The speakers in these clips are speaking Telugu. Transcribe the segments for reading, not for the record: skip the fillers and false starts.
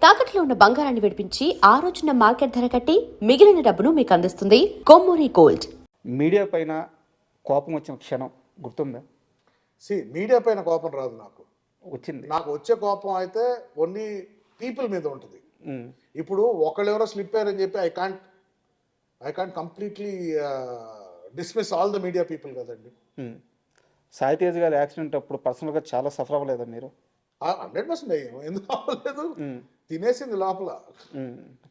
తాకట్లో ఉన్న బంగారాన్ని విడిపించి ఆ రోజున మార్కెట్ ధర కట్టి మిగిలిన డబ్బును మీకు అందిస్తుంది కొమ్మూరి గోల్డ్. మీడియా పైన కోపం వచ్చిన క్షణం గుర్తుందా? మీడియా పైన కోపం రాదు నాకు. వచ్చింది. నాకు వచ్చే కోపం అయితే ఓన్లీ పీపుల్ మీద ఉంటుంది. ఇప్పుడు ఒకళ్ళెవరో స్లిప్ అయ్యారని చెప్పి I can't completely dismiss all the media people కదండి. సాయి తేజ్ గారి యాక్సిడెంట్ అప్పుడు పర్సనల్గా చాలా సఫర్ అవ్వలేదా మీరు? 100% అయ్యాము. ఎందుకు అవ్వలేదు? తినేసింది లోపల.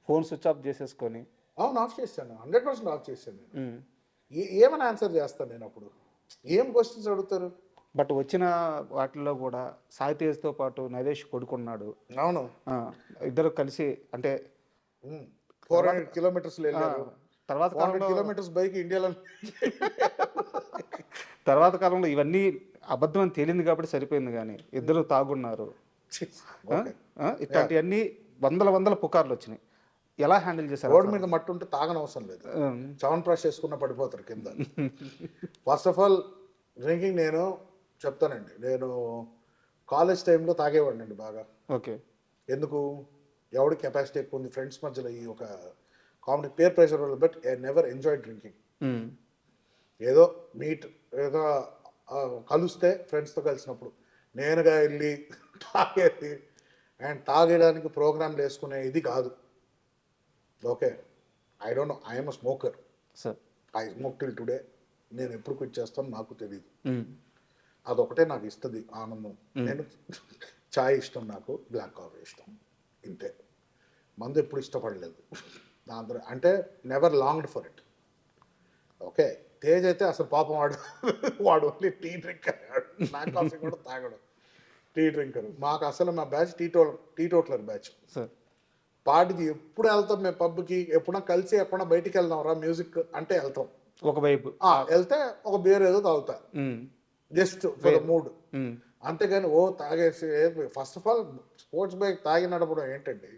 ఫోన్ స్విచ్ ఆఫ్ చేసేసుకొని. అవును, ఆఫ్ చేశాను. 100% ఆఫ్ చేశాను నేను. ఏమని ఆన్సర్ చేస్తాను నేను అప్పుడు? ఏం క్వశ్చన్స్ అడుగుతారు? బట్ వచ్చిన వాటిల్లో కూడా సాయి తేజ్తో పాటు నరేష్ కొడుకున్నాడు. అవును, ఇద్దరు కలిసి అంటే 400 కిలోమీటర్స్ వెళ్ళారు. తర్వాత 400 కిలోమీటర్స్ బైక్ ఇండియాలో. తర్వాత కాలంలో ఇవన్నీ అబద్ధం అని తేలింది కాబట్టి సరిపోయింది, కానీ ఇద్దరు తాగున్నారు. ఇట్లాంటివన్నీ వందల పుకార్లు వచ్చినాయి. ఎలా హ్యాండిల్ చేశారు? రోడ్ మీద మట్టి ఉంటే తాగనవసరం లేదు, చవన్ బ్రష్ చేసుకున్న పడిపోతారు కింద. ఫస్ట్ ఆఫ్ ఆల్ డ్రింకింగ్ నేను చెప్తానండి, నేను కాలేజ్ టైంలో తాగేవాడిని అండి బాగా. ఓకే. ఎందుకు? ఎవడి కెపాసిటీ ఎక్కువ ఉంది, ఫ్రెండ్స్ మధ్యలో ఈ ఒక కామెడీ పేర్ ప్రెషర్ వల్ల. But I never enjoy drinking. ఏదో ఏదో కలిస్తే ఫ్రెండ్స్తో కలిసినప్పుడు నేనుగా వెళ్ళి తాగేది అండ్ తాగేయడానికి ప్రోగ్రాంలు వేసుకునే ఇది కాదు. Okay, I don't know, I'm a smoker. I smoke till today. నేను ఎప్పుడు క్విట్ చేస్తాను నాకు తెలియదు. అదొకటే నాకు ఇస్తుంది ఆనందం. నేను చాయ్ ఇష్టం, నాకు బ్లాక్ కాఫీ ఇష్టం, ఇంతే. మందు ఎప్పుడు ఇష్టపడలేదు దాంతో, అంటే never longed for it. Okay, Tej అయితే అసలు పాపం వాడు only tea drinker. Black coffee కూడా తాగడు, టీ డ్రింకర్. మాకు అసలు మా బ్యాచ్ టీటోట్లర్ బ్యాచ్. పార్టీకి ఎప్పుడు వెళ్తాం మేము పబ్కి, ఎప్పుడన్నా కలిసి ఎప్పుడన్నా బయటికి వెళ్దాం రా మ్యూజిక్ అంటే వెళ్తాం. ఒకవైపు వెళ్తే ఒక బీర్ ఏదో తాగుతా, జస్ట్ ఫర్ ద మూడ్. అంతేగాని ఓ తాగేసి. First of all sports bike తాగి నడపడం ఏంటండి?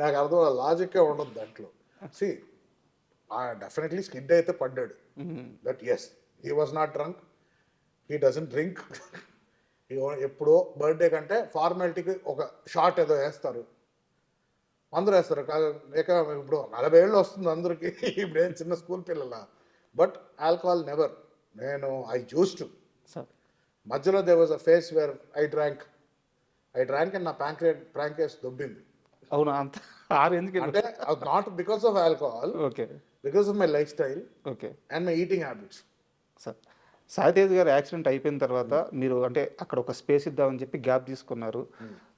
నాకు అర్థం, లాజిక్కే ఉండదు దాంట్లో. డెఫినెట్లీ స్కిడ్ అయితే పడ్డాడు. But yes, he was not drunk, he doesn't drink. ఎప్పుడో బర్త్డే కంటే ఫార్మాలిటీకి ఒక షార్ట్ ఏదో వేస్తారు, అందరూ వేస్తారు. ఇప్పుడు 40 ఏళ్ళు వస్తుంది అందరికి, ఇప్పుడు ఏం చిన్న స్కూల్ పిల్లల. But alcohol never. నేను ఐ యూస్ టు. మధ్యలో they was a face where I drank and నా ప్యాంక్రియాస్ దొబ్బింది. అవునా? అంత అంటే not because of alcohol, okay, because of my life style okay, and my eating habits. Sir, Sai Tej గారు యాక్సిడెంట్ అయిపోయిన తర్వాత మీరు అంటే అక్కడ ఒక స్పేస్ ఇద్దామని చెప్పి గ్యాప్ తీసుకున్నారు.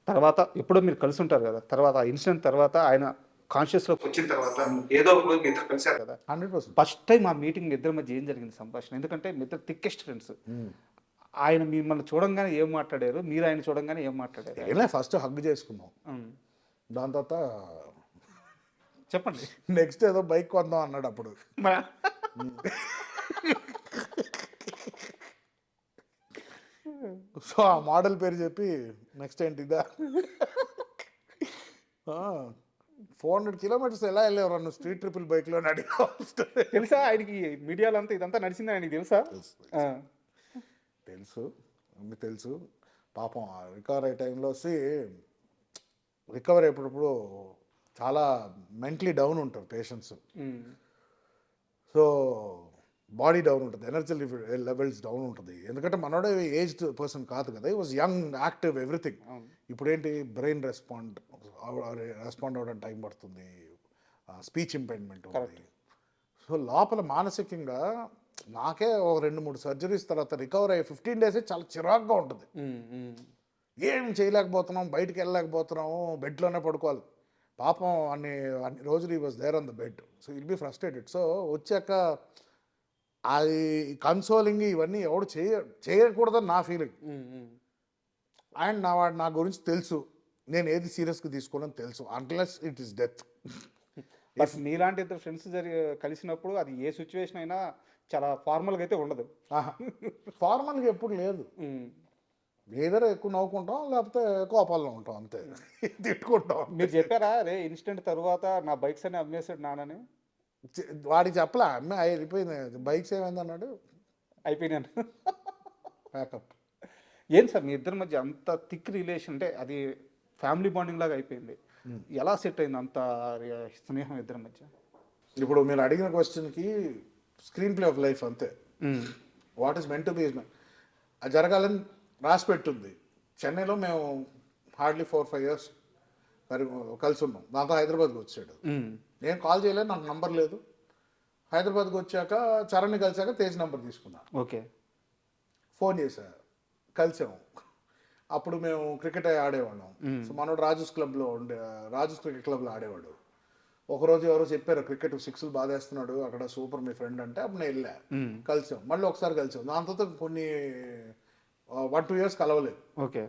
తర్వాత ఎప్పుడో మీరు కలిసి ఉంటారు కదా, తర్వాత ఆ ఇన్సిడెంట్ తర్వాత ఆయన కాన్షియస్లోకి వచ్చిన తర్వాత ఏదో ఒక రోజు మీ ఇద్దరు కలిసారు కదా. 100%. ఫస్ట్ టైం ఆ మీటింగ్ మీ ఇద్దరి మధ్య ఏం జరిగింది సంభాషణ? ఎందుకంటే మీ ఇద్దరు థిక్కెస్ట్ ఫ్రెండ్స్. ఆయన మిమ్మల్ని చూడంగానే ఏం మాట్లాడారు, మీరు ఆయన చూడంగానే ఏం మాట్లాడారు? ఏమైనా ఫస్ట్ హగ్ చేసుకున్నాం, దాని తర్వాత చెప్పండి. నెక్స్ట్ ఏదో బైక్ కొందాం అన్నాడు అప్పుడు. సో ఆ మోడల్ పేరు చెప్పి నెక్స్ట్ ఏంటి ఇదా, 400 కిలోమీటర్స్ ఎలా వెళ్ళేవారు నువ్వు స్ట్రీట్ ట్రిపుల్ బైక్లో అడిగా. తెలుసా ఆయనకి? మీడియాలో అంతా ఇదంతా నడిచింది ఆయనకి తెలుసా? తెలుసు. పాపం రికవర్ అయ్యే టైంలో రికవర్ అయ్యేటప్పుడు చాలా మెంటలీ డౌన్ ఉంటారు పేషెంట్స్. సో బాడీ డౌన్ ఉంటుంది, ఎనర్జీ లెవెల్స్ డౌన్ ఉంటుంది. ఎందుకంటే మనోడే ఏజ్డ్ పర్సన్ కాదు కదా, ఈ వాజ్ యంగ్, యాక్టివ్, ఎవ్రీథింగ్. ఇప్పుడు ఏంటి, బ్రెయిన్ రెస్పాండ్ అవ్వడానికి టైం పడుతుంది, స్పీచ్ ఇంపైర్మెంట్ ఉంది. సో లోపల మానసికంగా నాకే ఒక 2-3 సర్జరీస్ తర్వాత రికవర్ అయ్యే 15 డేసే చాలా చిరాకుగా ఉంటుంది. ఏం చేయలేకపోతున్నాం, బయటికి వెళ్ళలేకపోతున్నాము, బెడ్లోనే పడుకోవాలి. పాపం అన్ని రోజులు he was there on the bed. So will be frustrated. So వచ్చాక అది కన్సోలింగ్ ఇవన్నీ ఎవడు చేయకూడదని నా ఫీలింగ్. అండ్ నా గురించి తెలుసు, నేను ఏది సీరియస్గా తీసుకోవాలని తెలుసు, unless it is death. But మీలాంటి ఇద్దరు ఫ్రెండ్స్ కలిసినప్పుడు అది ఏ సిచ్యువేషన్ అయినా చాలా ఫార్మల్గా అయితే ఉండదు. ఫార్మల్గా ఎప్పుడు లేదు. ఏదైనా ఎక్కువ నవ్వుకుంటాం, లేకపోతే కోపాల్లో ఉంటాం, అంతే. తిట్టుకుంటాం. మీరు చెప్పారా అదే ఇన్సిడెంట్ తర్వాత నా బైక్స్ అని అమ్మేసాడు నానని? వాడికి చెప్పలే, అమ్మే అయిపోయింది, బైక్స్ ఏమైంది అన్నాడు, అయిపోయినాను. ప్యాకప్. ఏం సార్ మీ ఇద్దరి మధ్య అంత థిక్ రిలేషన్ అంటే అది ఫ్యామిలీ బాండింగ్ లాగా అయిపోయింది. ఎలా సెట్ అయింది అంత స్నేహం ఇద్దరి మధ్య? ఇప్పుడు మీరు అడిగిన క్వశ్చన్కి స్క్రీన్ ప్లే ఆఫ్ లైఫ్ అంతే. What is meant to be అది జరగాలని రాసి పెట్టుంది. చెన్నైలో మేము హార్డ్లీ 4-5 years కలిసి ఉన్నాం. దాంతో హైదరాబాద్కి వచ్చాడు. నేను కాల్ చేయలేదు, నాకు నంబర్ లేదు. హైదరాబాద్కి వచ్చాక చరణ్ని కలిసాక తేజ్ నంబర్ తీసుకున్నా. ఓకే, ఫోన్ చేశా, కలిసాము. అప్పుడు మేము క్రికెట్ ఆడేవాళ్ళం. సో మనోడు రాజూస్ క్రికెట్ క్లబ్లో ఆడేవాడు. ఒకరోజు ఎవరో చెప్పారు క్రికెట్ 6లు బాగా వేస్తున్నాడు అక్కడ, సూపర్ మీ ఫ్రెండ్ అంటే, అప్పుడు నేను వెళ్ళా, కలిసాం. మళ్ళీ ఒకసారి కలిసాం. దాని తర్వాత కొన్ని 1-2 years కలవలేదు. ఓకే,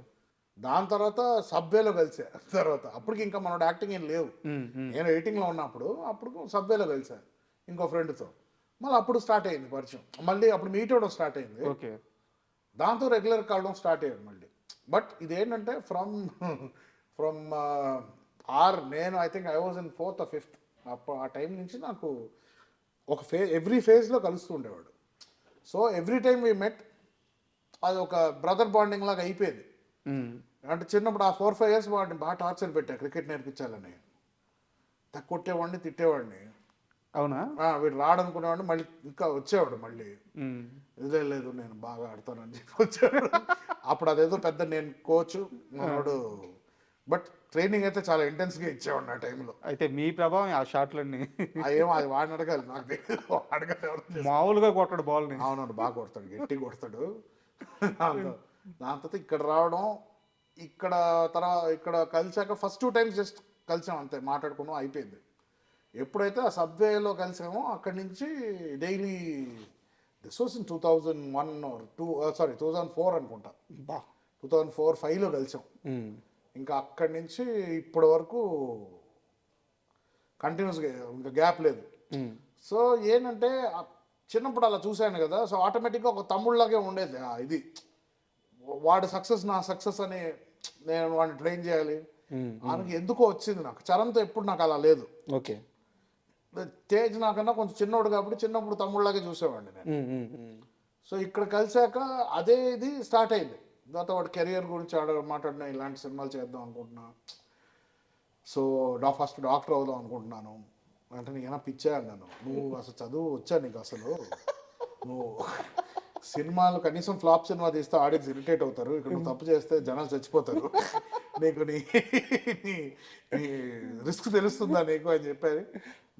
దాని తర్వాత సబ్వేలో కలిసా. తర్వాత అప్పటికి ఇంకా మనోడు యాక్టింగ్ ఏం లేవు. నేను ఎడిటింగ్లో ఉన్నప్పుడు అప్పుడు సబ్వేలో కలిసా ఇంకో ఫ్రెండ్తో. మళ్ళీ అప్పుడు స్టార్ట్ అయింది పరిచయం. మళ్ళీ అప్పుడు మీట్ అవ్వడం స్టార్ట్ అయింది. ఓకే, దాంతో రెగ్యులర్ కలవడం స్టార్ట్ అయ్యింది మళ్ళీ. బట్ ఇదేంటంటే ఫ్రమ్ నేను I think I was in 4th or 5th. అప్పుడు ఆ టైం నుంచి నాకు ఒక ఎవ్రీ ఫేజ్లో కలుస్తూ ఉండేవాడు. So every time we met అది ఒక బ్రదర్ బాండింగ్ లాగా అయిపోయింది. అంటే చిన్నప్పుడు ఆ 4-5 years వాడిని బాగా టార్చర్ పెట్టా క్రికెట్ నేర్పించాలని. కొట్టేవాడిని, తిట్టేవాడిని. అవునా? వీడు రాడనుకునేవాడిని, మళ్ళీ ఇంకా వచ్చేవాడు. మళ్ళీ లేదు నేను బాగా ఆడతానని చెప్పి వచ్చేవాడు. అప్పుడు అదేదో పెద్ద నేను కోచ్ మనోడు, బట్ ట్రైనింగ్ అయితే చాలా ఇంటెన్స్గా ఇచ్చేవాడు ఆ టైంలో. అయితే మీ ప్రభావం ఆ షాట్లన్నీ ఏమో అది వాడిని అడగాలి, నాకు తెలియదు. అడగాలి. మామూలుగా కొట్టాడు బాల్ని. అవునవును, బాగా కొడతాడు, గట్టి కొడతాడు. దాని తర్వాత ఇక్కడ రావడం, ఇక్కడ కలిసాక ఫస్ట్ 2 times జస్ట్ కలిసాం అంతే, మాట్లాడుకున్నాం, అయిపోయింది. ఎప్పుడైతే ఆ సబ్వేలో కలిసామో అక్కడి నుంచి daily, this was in 2001 or 2004 అనుకుంటా. 2004-5లో కలిసాం. ఇంకా అక్కడి నుంచి ఇప్పటి వరకు కంటిన్యూస్గా, ఇంకా గ్యాప్ లేదు. సో ఏంటంటే చిన్నప్పుడు అలా చూశాను కదా, సో ఆటోమేటిక్గా ఒక తమ్ముళ్ళలాగే ఉండేది. ఇది వాడు సక్సెస్ నా సక్సెస్ అని నేను వాడిని ట్రైన్ చేయాలి ఆయనకి ఎందుకో వచ్చింది. నాకు చరణ్తో ఎప్పుడు నాకు అలా లేదు. ఓకే, తేజ్ నాకన్నా కొంచెం చిన్నోడు కాబట్టి చిన్నప్పుడు తమ్ముళ్ళలాగే చూసేవాడిని నేను. సో ఇక్కడ కలిసాక అదే ఇది స్టార్ట్ అయింది. దాంతో వాడు కెరియర్ గురించి మాట్లాడినా, ఇలాంటి సినిమాలు చేద్దాం అనుకుంటున్నా, సో ఫస్ట్ డాక్టర్ అవుదాం అనుకుంటున్నాను అంటే, నేనా పిచ్చా అన్నాను. నువ్వు అసలు చదువు వచ్చా నీకు? అసలు నువ్వు సినిమాలు కనీసం ఫ్లాప్ సినిమా తీస్తే ఆడియన్స్ ఇరిటేట్ అవుతారు, ఇక్కడ నువ్వు తప్పు చేస్తే జనాలు చచ్చిపోతారు, నీకు నీ రిస్క్ తెలుస్తుందా నీకు అని చెప్పారు.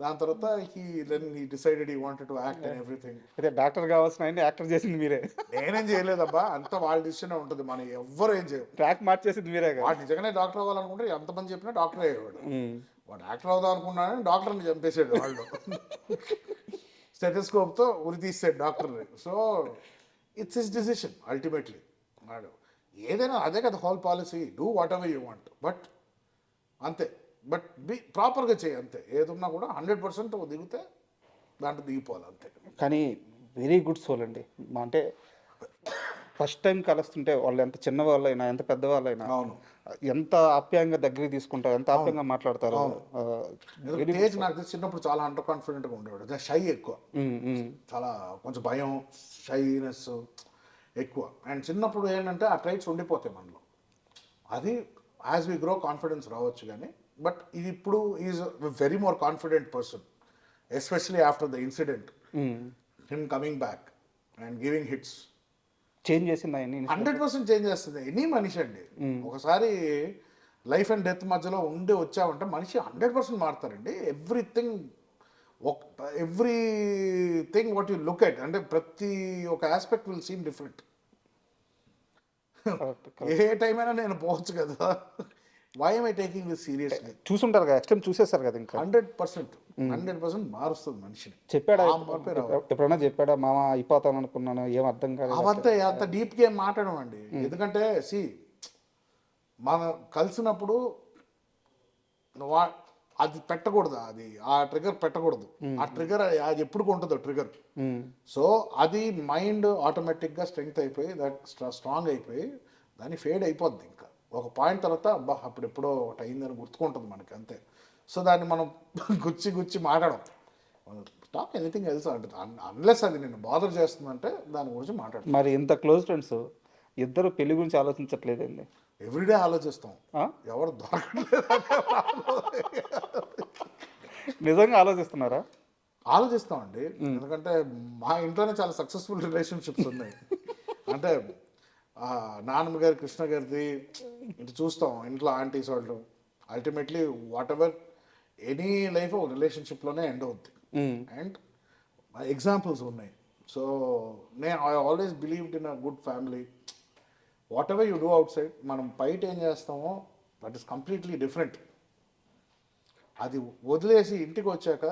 దాని తర్వాత he decided he wanted to act and everything. అయితే డాక్టర్ కావాల్సిన యాక్టర్ చేసింది మీరే? నేనేం చేయలేదబ్బా, అంతా వాళ్ళ డిసిషన్ ఉంటుంది, మనం ఎవ్వరు ఏం చేయరు. ట్రాక్ మార్చేసింది మీరే. వాడు నిజంగానే డాక్టర్ అవ్వాలనుకుంటే ఎంతమంది చెప్పినా డాక్టర్ అయ్యేవాడు. వాడు యాక్టర్ అవుదాం అనుకున్నాడని డాక్టర్ని చంపేసాడు వాళ్ళు. స్టెథోస్కోప్తో ఉరి తీసాడు డాక్టర్ని. So it's his decision ultimately. వాడు ఏదైనా అదే కదా whole policy, do what ever you want, but అంతే. బట్ ప్రాపర్గా చేయి అంతే. ఏదున్నా కూడా 100% దిగితే దాంట్లో దిగిపోవాలి అంతే. కానీ వెరీ గుడ్ సోల్ అండి. అంటే ఫస్ట్ టైం కలుస్తుంటే వాళ్ళు ఎంత చిన్నవాళ్ళైనా ఎంత పెద్దవాళ్ళైనా అవును, ఎంత ఆప్యాయంగా దగ్గరికి తీసుకుంటారు, ఎంత ఆప్యాయంగా మాట్లాడతారు. తేజ్ నాకు తెలిసి చిన్నప్పుడు చాలా అండర్ కాన్ఫిడెంట్గా ఉండేవాడు. షై ఎక్కువ, చాలా కొంచెం భయం, షైనెస్ ఎక్కువ. అండ్ చిన్నప్పుడు ఏంటంటే ఆ ట్రైట్స్ ఉండిపోతాయి మనలో. అది యాజ్ వి గ్రో కాన్ఫిడెన్స్ రావచ్చు కానీ, బట్ ఇది ఇప్పుడు is very more confident person, especially after the incident. Him coming back and giving hits change చేసింది ఆయన. 100% చేంజ్ చేస్తుంది ఎనీ మనిషి అండి. ఒకసారి లైఫ్ అండ్ డెత్ మధ్యలో ఉండి వచ్చామంటే మనిషి 100% మారుతారండి. Everything what you look at, అంటే ప్రతి ఒక ఆస్పెక్ట్ విల్ సీమ్ డిఫరెంట్. ఏ టైం అయినా నేను పోవచ్చు కదా, why am I taking this seriously? చూసుంటారు కదా, ఎక్స్ట్రీమ్ చూసేస్తారు కదా. ఇంకా 100% మారుస్తుంది మనిషిని. చెప్పాడా ఎప్పుడైనా? చెప్పాడా మామ అయిపోతాను అనుకున్నాను, ఏం అర్థం కాదు? అవంతా అంత డీప్గా ఏం మాట్లాడమండి. ఎందుకంటే మనం కలిసినప్పుడు అది పెట్టకూడదు, అది ఆ ట్రిగర్ పెట్టకూడదు. ఆ ట్రిగర్ అది ఎప్పుడు ఉంటుందో ట్రిగర్. సో అది మైండ్ ఆటోమేటిక్గా స్ట్రెంగ్త్ అయిపోయి స్ట్రాంగ్ అయిపోయి దాన్ని ఫేడ్ అయిపోద్ది. ఇంకా ఒక పాయింట్ తర్వాత అబ్బా అప్పుడు ఎప్పుడో ఒకటి అయిందని గుర్తుకుంటుంది మనకి అంతే. సో దాన్ని మనం గుచ్చి మాట్లాడం, టాక్ ఎనీథింగ్ ఎల్స్ అంటే, అన్లెస్ అది నేను బాదర్ చేస్తుందంటే దాని గురించి మాట్లాడతాం. మరి ఇంత క్లోజ్ ఫ్రెండ్స్ ఇద్దరు పెళ్లి గురించి ఆలోచించట్లేదండి. ఎవ్రీడే ఆలోచిస్తాం, ఆ? ఎవరు దొరకలేదు. నిజంగా ఆలోచిస్తున్నారా? ఆలోచిస్తామండి, ఎందుకంటే మా ఇంట్లోనే చాలా సక్సెస్ఫుల్ రిలేషన్షిప్స్ ఉన్నాయి. అంటే నాన్నమ్మ గారి, కృష్ణ గారిది ఇటు చూస్తాం, ఇంట్లో ఆంటీస్ వాళ్ళు. Ultimately what ever any life ఒక రిలేషన్షిప్లోనే ఎండ్ అవుద్ది. అండ్ ఎగ్జాంపుల్స్ ఉన్నాయి. సో నేను I always believed in a good family. What ever you do out side, మనం బయట ఏం చేస్తామో దట్ ఈస్ కంప్లీట్లీ డిఫరెంట్. అది వదిలేసి ఇంటికి వచ్చాక,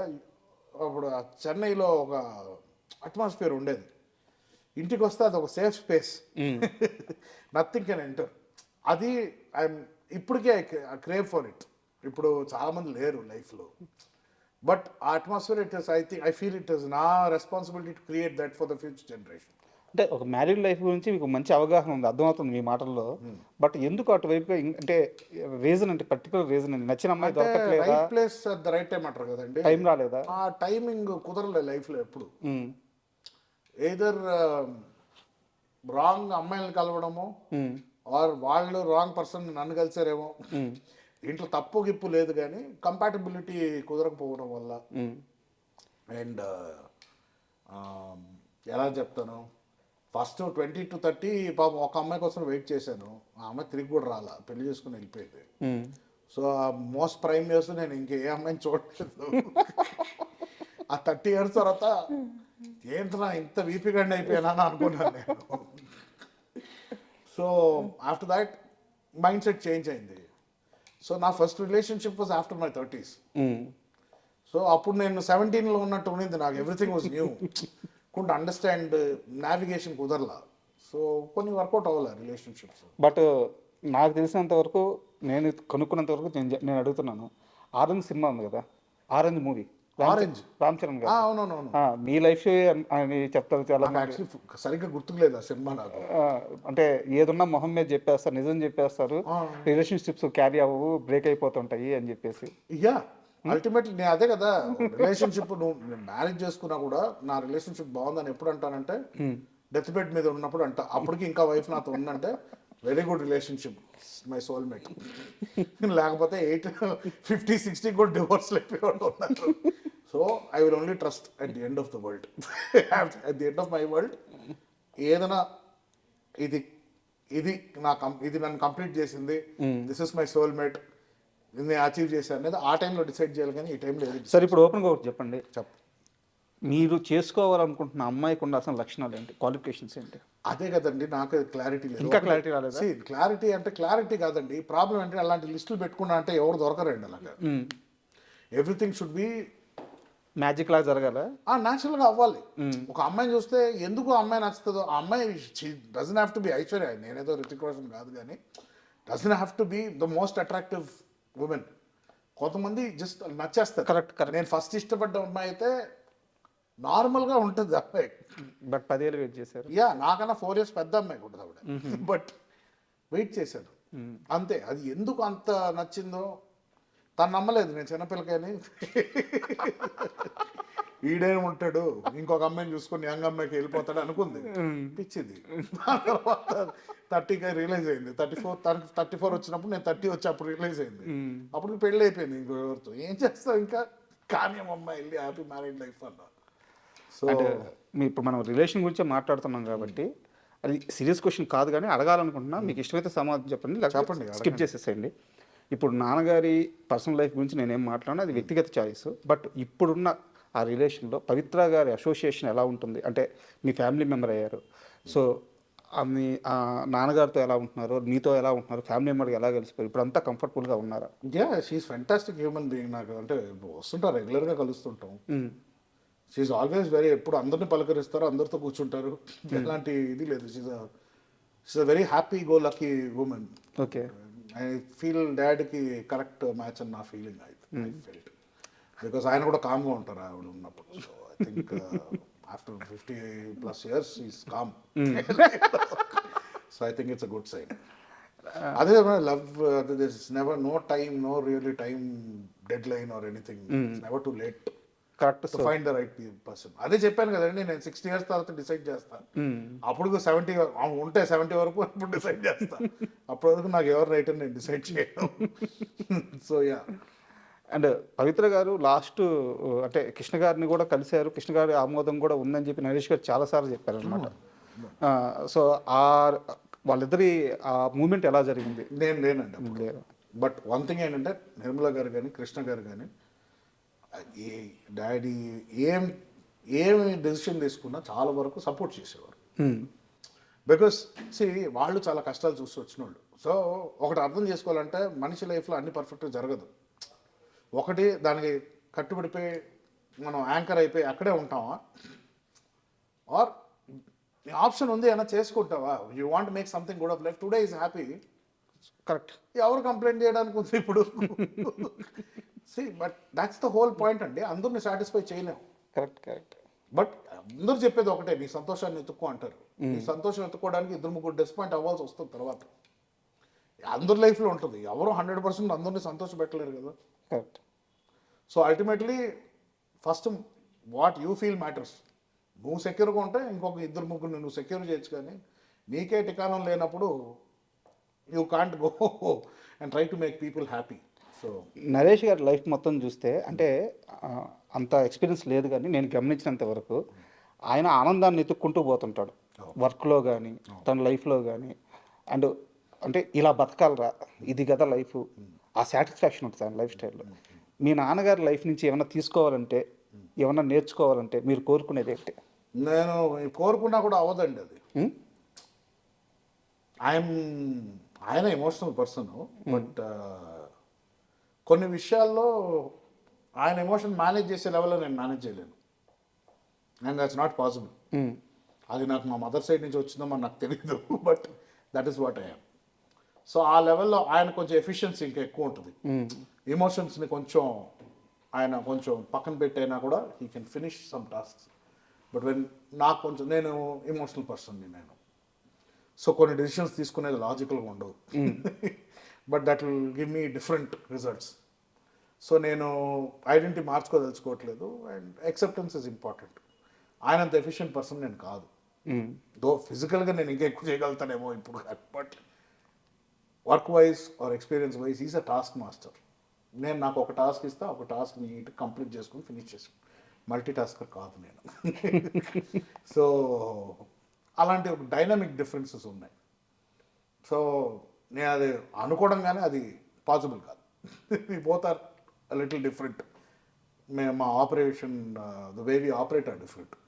అప్పుడు ఆ చెన్నైలో ఒక అట్మాస్ఫియర్ ఉండేది, ఇంటికి వస్తే అది ఒక safe space, nothing can enter. అది ఐఎమ్ ఇప్పటికే ఐ క్రేవ్ ఫర్ ఇట్. ఇప్పుడు చాలామంది లేరు లైఫ్లో, బట్ ఆ atmosphere it is, I feel it is నా responsibility to create that for the future generation. అంటే ఒక మ్యారీడ్ లైఫ్ గురించి మీకు మంచి అవగాహన ఉంది, అర్థమవుతుంది మీ మాటల్లో. బట్ ఎందుకు అటువైపు అంటే రీజన్, అంటే పర్టికులర్ రీజన్, నచ్చిన అమ్మాయి దొరకట్లేదా? Right place at the right time అంటారు కదండి. టైం రాలేదా? ఆ టైమింగ్ కుదరలేదు లైఫ్లో ఎప్పుడు. ఏదర్ రాంగ్ అమ్మాయిలను కలవడము, ఆర్ వాళ్ళు రాంగ్ పర్సన్ నన్ను కలిసారేమో. ఇంట్లో తప్పు గిప్పు లేదు, కానీ కంపాటబిలిటీ కుదరకపోవడం వల్ల. అండ్ ఎలా చెప్తాను, ఫస్ట్ 20 to 30 పాపం ఒక అమ్మాయి కోసం వెయిట్ చేశాను. ఆ అమ్మాయి తిరిగి కూడా రాలా, పెళ్లి చేసుకుని వెళ్ళిపోయింది. సో ఆ మోస్ట్ ప్రైమ్ ఇయర్స్ నేను ఇంకే అమ్మాయిని చూడలేదు. ఆ 30 years తర్వాత ఏంట్రా ఇంత వీపిగండి అయిపోయానా అని అనుకున్నాను నేను. So after that mind set change అయింది. సో నా first relationship was after my 30s. So అప్పుడు నేను 17లో ఉన్నట్టు ఉన్నింది నాకు, everything was new. Couldn't understand, navigation కుదరలా. సో కొన్ని వర్కౌట్ అవ్వాలి రిలేషన్షిప్స్. బట్ నాకు తెలిసినంత వరకు, నేను కనుక్కున్నంత వరకు నేను అడుగుతున్నాను, ఆరెంజ్ సినిమా ఉంది కదా, orange movie, orange Ram Charan గారు. అవునవునవును. మీ లైఫ్ అని చెప్తారు చాలా మంది. యాక్చువల్లీ సరిగ్గా గుర్తుకులేదు ఆ సినిమా నాకు. అంటే ఏదున్నా మొహం మీద చెప్పేస్తారు, నిజం చెప్పేస్తారు, రిలేషన్షిప్స్ క్యారీ అవ్వవు, బ్రేక్ అయిపోతుంటాయి అని చెప్పేసి. యా, అల్టిమేట్లీ నేను అదే కదా, రిలేషన్షిప్ నువ్వు మ్యారేజ్ చేసుకున్నా కూడా నా రిలేషన్షిప్ బాగుందని ఎప్పుడు అంటానంటే, డెత్ బెడ్ మీద ఉన్నప్పుడు అంట. అప్పటికి ఇంకా వైఫ్ నాతో ఉందంటే very good relationship, my soulmate. లేకపోతే 50-60 కూడా డివోర్స్ అయిపోయేవాళ్ళు ఉన్నారు. So I will only trust at the end of the world. At the end of my world ఏదైనా ఇది ఇది ఇది నన్ను కంప్లీట్ చేసింది, దిస్ ఇస్ మై సోల్మేట్, నేను అచీవ్ చేశాను అనేది ఆ టైంలో డిసైడ్ చేయాలి, కానీ ఈ టైంలో ఏది. సరే, ఇప్పుడు ఓపెన్గా ఒకటి చెప్పండి. మీరు చేసుకోవాలనుకుంటున్న అమ్మాయికి ఉండాల్సిన లక్షణాలు ఏంటి, క్వాలిఫికేషన్స్ ఏంటి? అదే కదండి, నాకు క్లారిటీ లేదు. ఇంకా క్లారిటీ రాలేదు. క్లారిటీ అంటే క్లారిటీ కాదండి, ప్రాబ్లం అంటే అలాంటి లిస్టులు పెట్టుకున్నా అంటే ఎవరు దొరకరండి అలాగా. ఎవ్రీథింగ్ షుడ్ బి మ్యాజిక్ లా జరగాల, న్యాచురల్గా అవ్వాలి. ఒక అమ్మాయిని చూస్తే ఎందుకు అమ్మాయి నచ్చుతుందో, ఆ అమ్మాయి doesn't have to be Aishwarya, నేనేదో రితిక్ రోషన్ కాదు, కానీ doesn't have to be the most attractive women. కొంతమంది జస్ట్ నచ్చేస్తారు. కరెక్ట్. నేను ఫస్ట్ ఇష్టపడ్డ అమ్మాయి అయితే నార్మల్గా ఉంటుంది అమ్మాయి, బట్ 10 ఏళ్ళు వెయిట్ చేశారు. యా, నాకన్నా 4 years పెద్ద అమ్మాయి కూడా ఆవిడ, బట్ వెయిట్ చేశాను అంతే. అది ఎందుకు అంత నచ్చిందో తను నమ్మలేదు, నేను చిన్నపిల్లకని ఈడేం ఉంటాడు ఇంకొక అమ్మాయిని చూసుకొని యంగ్ అమ్మాయికి వెళ్ళిపోతాడు అనుకుంది, పిచ్చింది. తర్వాత 30కి రియలైజ్ అయింది, 34 వచ్చినప్పుడు నేను 30 వచ్చి అప్పుడు రియలైజ్ అయింది. అప్పుడు పెళ్ళి అయిపోయింది ఇంకో ఎవరితో, ఏం చేస్తావు ఇంకా, కానీ అమ్మాయి వెళ్ళి హ్యాపీ మ్యారీడ్ లైఫ్ అన్నా. సో ఇప్పుడు మనం రిలేషన్ గురించి మాట్లాడుతున్నాం కాబట్టి అది సీరియస్ క్వశ్చన్ కాదు, కానీ అడగాలనుకుంటున్నా. మీకు ఇష్టమైతే సమాధానం చెప్పండి, చెప్పండి, స్కిప్ చేసేసేయండి. ఇప్పుడు నాన్నగారి పర్సనల్ లైఫ్ గురించి నేనేం మాట్లాడినా అది వ్యక్తిగత చాయిస్. బట్ ఇప్పుడున్న ఆ రిలేషన్లో పవిత్ర గారి అసోసియేషన్ ఎలా ఉంటుంది, అంటే మీ ఫ్యామిలీ మెంబర్ అయ్యారు, సో మీ నాన్నగారితో ఎలా ఉంటున్నారు, మీతో ఎలా ఉంటున్నారు, ఫ్యామిలీ మెంబర్కి ఎలా కలిసిపోయారు, ఇప్పుడు అంతా కంఫర్టబుల్గా ఉన్నారా? Yeah, she is fantastic human being. నాకు అంటే వస్తుంటారు, రెగ్యులర్గా కలుస్తుంటాం. షీఈస్ ఆల్వేస్ వెరీ, ఎప్పుడు అందరిని పలకరిస్తారు, అందరితో కూర్చుంటారు, ఎలాంటి ఇది లేదు. She is a very happy go lucky woman. Okay, I feel డాడ్కి కరెక్ట్ మ్యాచ్ అని నా ఫీలింగ్. ఐ ఫెల్ట్ బికాస్ ఆయన కూడా కామ్గా ఉంటారు ఆవిడ ఉన్నప్పుడు. So I think after 50+ years is calm. So I think it's a good sign. అదే love, this never, no time, no really time deadline or anything, it's never too late. Correct. To find the right person. అదే చెప్పాను కదండి, నేను 60 years తర్వాత డిసైడ్ చేస్తాను. అప్పుడు 70 ఉంటే 70 వరకు అప్పుడు డిసైడ్ చేస్తాను. అప్పటి వరకు నాకు ఎవరు రైట్ అని నేను డిసైడ్ చేయను. So yeah. అండ్ పవిత్ర గారు లాస్ట్ అంటే కృష్ణ గారిని కూడా కలిశారు, కృష్ణ గారి ఆమోదం కూడా ఉందని చెప్పి నరేష్ గారు చాలాసార్లు చెప్పారు అనమాట. సో వాళ్ళిద్దరి ఆ మూమెంట్ ఎలా జరిగింది? నేను లేనండి అప్పుడు. బట్ వన్ థింగ్ ఏంటంటే నిర్మల గారు కానీ కృష్ణ గారు కానీ ఈ డాడీ ఏమి డెసిషన్ తీసుకున్నా చాలా వరకు సపోర్ట్ చేసేవారు. బికాస్ వాళ్ళు చాలా కష్టాలు చూసి వచ్చిన వాళ్ళు. సో ఒకటి అర్థం చేసుకోవాలంటే మనిషి లైఫ్లో అన్ని పర్ఫెక్ట్గా జరగదు. ఒకటి దానికి కట్టుబడిపోయి మనం యాంకర్ అయిపోయి అక్కడే ఉంటావా, ఆర్ ఆప్షన్ ఉంది అయినా చేసుకుంటావా. You want make something good of life. Today is happy. Correct. ఎవరు కంప్లైంట్ చేయడానికి ఉంది ఇప్పుడు? But that's the whole point అండి. అందరిని సాటిస్ఫై చేయలేము. Correct correct. బట్ అందరూ చెప్పేది ఒకటే, నీ సంతోషాన్ని ఎత్తుక్కో అంటారు. నీ సంతోషం ఎత్తుకోవడానికి 2-3 డిసప్పాయింట్ అవ్వాల్సి వస్తుంది తర్వాత. అందరి లైఫ్లో ఉంటుంది. ఎవరు 100% అందరినీ సంతోష పెట్టలేరు కదా. Correct. So ultimately first what you feel matters. నువ్వు సెక్యూర్గా ఉంటే ఇంకొక 2-3 నువ్వు సెక్యూర్ చేయొచ్చు, కానీ నీకే టికానం లేనప్పుడు you can't go and try to make people happy. So Naresh గారి లైఫ్ మొత్తం చూస్తే అంటే అంత ఎక్స్పీరియన్స్ లేదు, కానీ నేను గమనించినంత వరకు ఆయన ఆనందాన్ని ఎత్తుక్కుంటూ పోతుంటాడు వర్క్లో కానీ తన లైఫ్లో కానీ. అండ్ అంటే ఇలా బతకాలరా, ఇది కదా లైఫ్, ఆ సాటిస్ఫాక్షన్ ఉంటుంది ఆయన లైఫ్ స్టైల్లో. మీ నాన్నగారి లైఫ్ నుంచి ఏమైనా తీసుకోవాలంటే, ఏమైనా నేర్చుకోవాలంటే మీరు కోరుకునేది ఏంటి? నేను కోరుకున్నా కూడా అవ్వదండి అది. ఆయన ఎమోషనల్ పర్సన్, బట్ కొన్ని విషయాల్లో ఆయన ఎమోషన్ మేనేజ్ చేసే లెవెల్లో నేను మేనేజ్ చేయలేను. And that's not possible. అది నాకు మా మదర్ సైడ్ నుంచి వచ్చిందో మరి నాకు తెలియదు, but that is what I'm. So ఆ లెవెల్లో ఆయన కొంచెం ఎఫిషియన్సీ ఇంకా ఎక్కువ ఉంటుంది. ఎమోషన్స్ని ఆయన కొంచెం పక్కన పెట్టైనా కూడా he can finish some tasks. But నాకు కొంచెం, నేను ఎమోషనల్ పర్సన్ని నేను. సో కొన్ని డెసిషన్స్ తీసుకునేది లాజికల్గా ఉండవు, but that will give me different results. So నేను ఐడెంటిటీ మార్చుకోదలుచుకోవట్లేదు. And acceptance is important. ఆయనంత ఎఫిషియెంట్ పర్సన్ నేను కాదు. దో ఫిజికల్గా నేను ఇంకా ఎక్కువ చేయగలుగుతానేమో ఇప్పుడు, but work wise or experience wise is a task master. నాకు ఒక టాస్క్ ఇస్తా, ఒక టాస్క్ నీట్ కంప్లీట్ చేసుకుని ఫినిష్ చేసుకుని, మల్టీ టాస్కర్ కాదు నేను. సో అలాంటి ఒక డైనమిక్ డిఫరెన్సెస్ ఉన్నాయి. సో నేను అది అనుకోవడం కానీ అది పాసిబుల్ కాదు. Both are little different. మా operation, the way we operate are different.